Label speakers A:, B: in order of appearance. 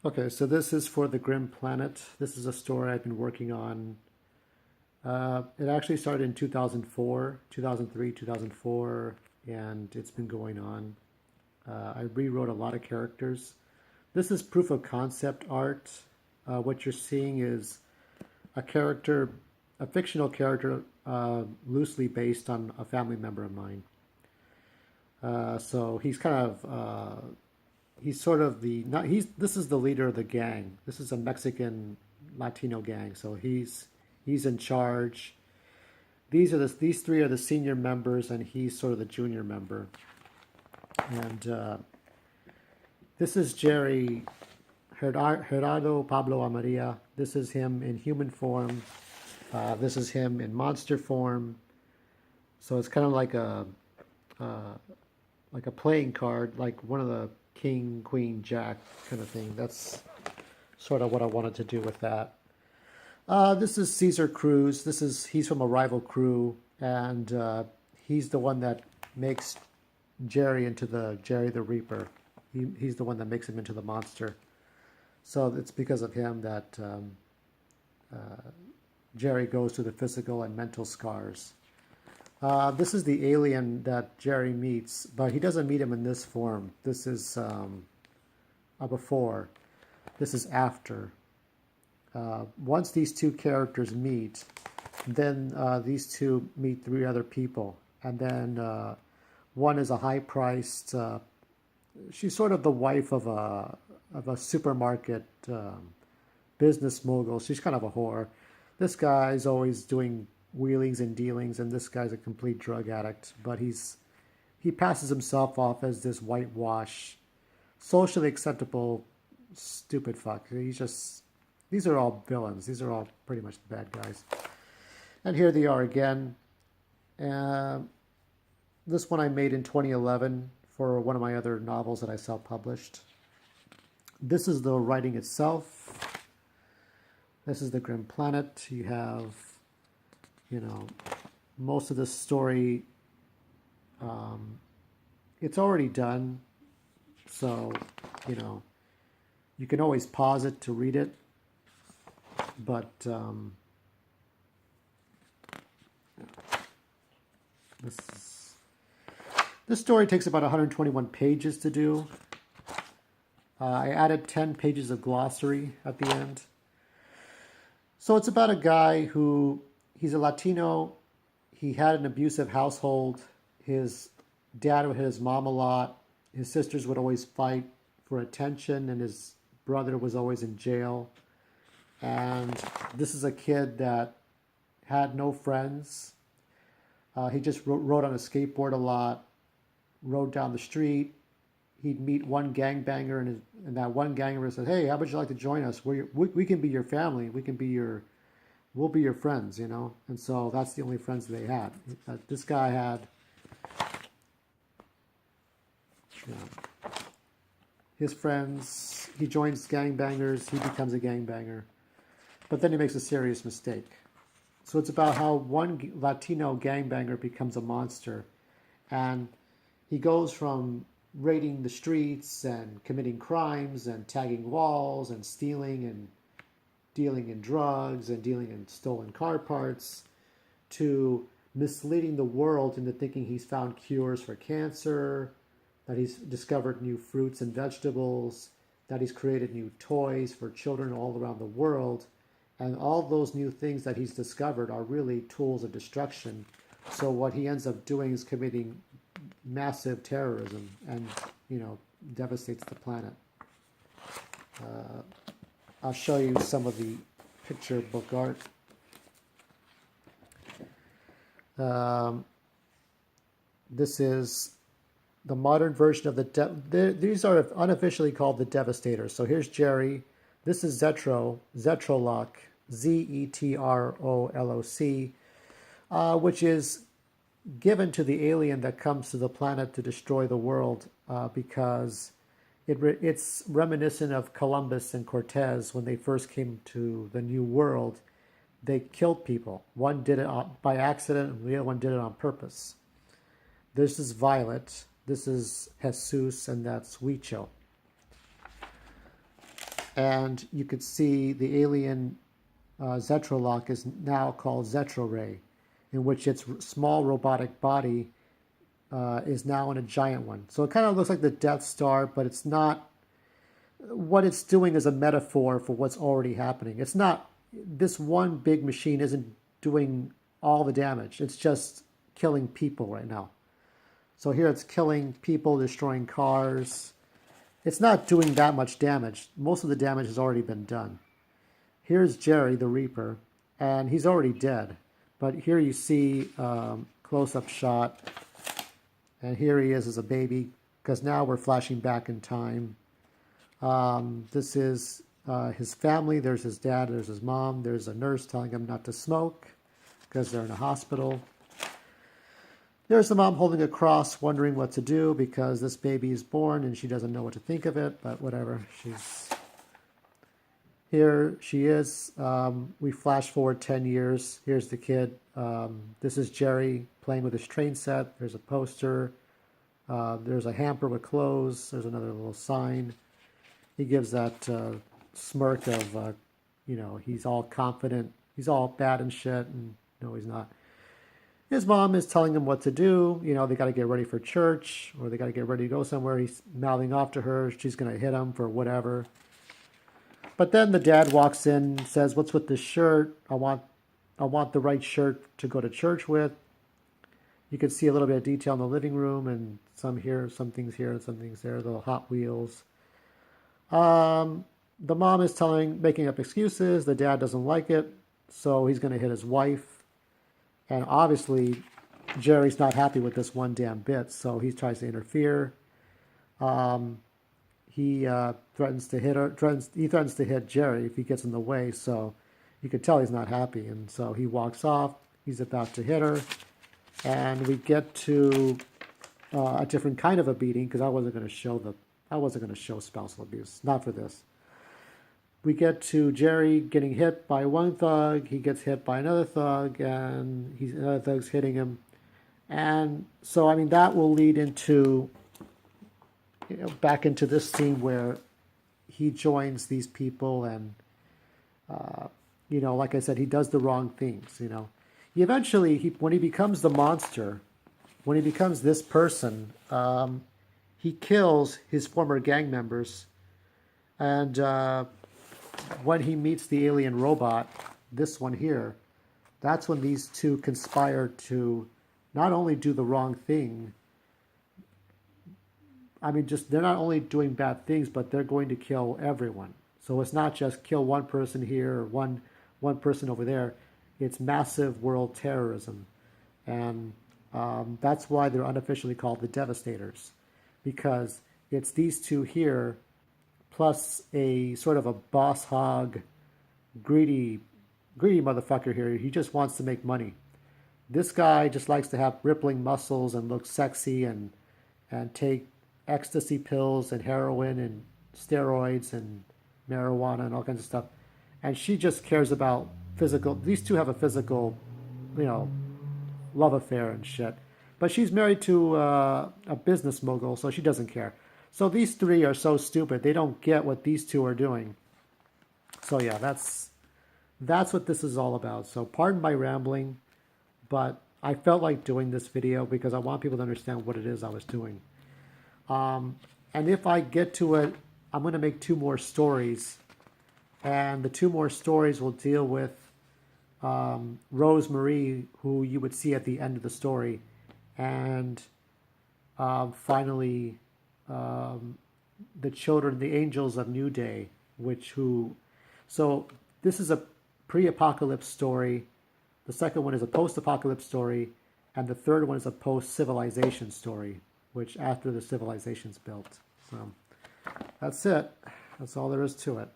A: Okay, so this is for the Grim Planet. This is a story I've been working on. It actually started in 2004, 2003, 2004, and it's been going on. I rewrote a lot of characters. This is proof of concept art. What you're seeing is a character, a fictional character, loosely based on a family member of mine. So he's kind of he's sort of the not he's this is the leader of the gang. This is a Mexican Latino gang. So he's in charge. These three are the senior members, and he's sort of the junior member. And this is Jerry Gerardo Pablo Amaria. This is him in human form. This is him in monster form. So it's kind of like a playing card, like one of the king, queen, jack kind of thing. That's sort of what I wanted to do with that. This is Cesar Cruz. He's from a rival crew, and he's the one that makes Jerry into the Jerry the Reaper. He's the one that makes him into the monster. So it's because of him that Jerry goes through the physical and mental scars. This is the alien that Jerry meets, but he doesn't meet him in this form. This is a before. This is after. Once these two characters meet, then these two meet three other people. And then one is a high-priced, she's sort of the wife of a supermarket business mogul. She's kind of a whore. This guy's always doing wheelings and dealings, and this guy's a complete drug addict. But he passes himself off as this whitewash, socially acceptable, stupid fuck. These are all villains. These are all pretty much the bad guys. And here they are again. This one I made in 2011 for one of my other novels that I self-published. This is the writing itself. This is the Grim Planet. You have, most of the story, it's already done. So, you can always pause it to read it. But this story takes about 121 pages to do. I added 10 pages of glossary at the end. So it's about a guy he's a Latino. He had an abusive household. His dad would hit his mom a lot. His sisters would always fight for attention, and his brother was always in jail. And this is a kid that had no friends. He just rode on a skateboard a lot, rode down the street. He'd meet one gangbanger, and that one gangbanger said, "Hey, how would you like to join us? We can be your family. We'll be your friends, And so that's the only friends they had. This guy had, his friends. He joins gangbangers. He becomes a gangbanger. But then he makes a serious mistake. So it's about how one Latino gangbanger becomes a monster. And he goes from raiding the streets and committing crimes and tagging walls and stealing and dealing in drugs and dealing in stolen car parts to misleading the world into thinking he's found cures for cancer, that he's discovered new fruits and vegetables, that he's created new toys for children all around the world. And all those new things that he's discovered are really tools of destruction. So what he ends up doing is committing massive terrorism and, devastates the planet. I'll show you some of the picture book art. This is the modern version of these are unofficially called the Devastator. So here's Jerry. This is Zetroloc, Zetroloc, which is given to the alien that comes to the planet to destroy the world because it's reminiscent of Columbus and Cortez when they first came to the New World. They killed people. One did it by accident, and the other one did it on purpose. This is Violet. This is Jesus, and that's Huicho. And you could see the alien Zetralok is now called Zetroray, in which its small robotic body is now in a giant one. So it kind of looks like the Death Star, but it's not. What it's doing is a metaphor for what's already happening. It's not, this one big machine isn't doing all the damage. It's just killing people right now. So here it's killing people, destroying cars. It's not doing that much damage. Most of the damage has already been done. Here's Jerry, the Reaper, and he's already dead. But here you see close-up shot, and here he is as a baby, because now we're flashing back in time. This is his family. There's his dad, there's his mom, there's a nurse telling him not to smoke because they're in a hospital. There's the mom holding a cross, wondering what to do because this baby is born and she doesn't know what to think of it, but whatever. Here she is. We flash forward 10 years. Here's the kid. This is Jerry playing with his train set. There's a poster. There's a hamper with clothes. There's another little sign. He gives that smirk of, he's all confident. He's all bad and shit. And no, he's not. His mom is telling him what to do. They got to get ready for church or they got to get ready to go somewhere. He's mouthing off to her. She's going to hit him for whatever. But then the dad walks in and says, "What's with this shirt? I want the right shirt to go to church with." You can see a little bit of detail in the living room and some here, some things here, and some things there, the Hot Wheels. The mom is making up excuses. The dad doesn't like it, so he's going to hit his wife. And obviously, Jerry's not happy with this one damn bit, so he tries to interfere. He threatens to hit her. He threatens to hit Jerry if he gets in the way, so you could tell he's not happy. And so he walks off. He's about to hit her. And we get to a different kind of a beating, because I wasn't going to show spousal abuse. Not for this. We get to Jerry getting hit by one thug. He gets hit by another thug, and another thug's hitting him. And so, that will lead into, back into this scene where he joins these people and, like I said, he does the wrong things, Eventually, when he becomes the monster, when he becomes this person, he kills his former gang members. And when he meets the alien robot, this one here, that's when these two conspire to not only do the wrong thing, they're not only doing bad things, but they're going to kill everyone. So it's not just kill one person here or one person over there. It's massive world terrorism. And that's why they're unofficially called the Devastators, because it's these two here plus a sort of a boss hog, greedy motherfucker here. He just wants to make money. This guy just likes to have rippling muscles and look sexy and take ecstasy pills and heroin and steroids and marijuana and all kinds of stuff. And she just cares about physical. These two have a physical, love affair and shit. But she's married to a business mogul, so she doesn't care. So these three are so stupid. They don't get what these two are doing. So yeah, that's what this is all about. So pardon my rambling, but I felt like doing this video because I want people to understand what it is I was doing. And if I get to it, I'm going to make 2 more stories. And the 2 more stories will deal with Rosemarie, who you would see at the end of the story. And finally, the children, the angels of New Day, so this is a pre-apocalypse story. The second one is a post-apocalypse story. And the third one is a post-civilization story, which after the civilization's built. So that's it. That's all there is to it.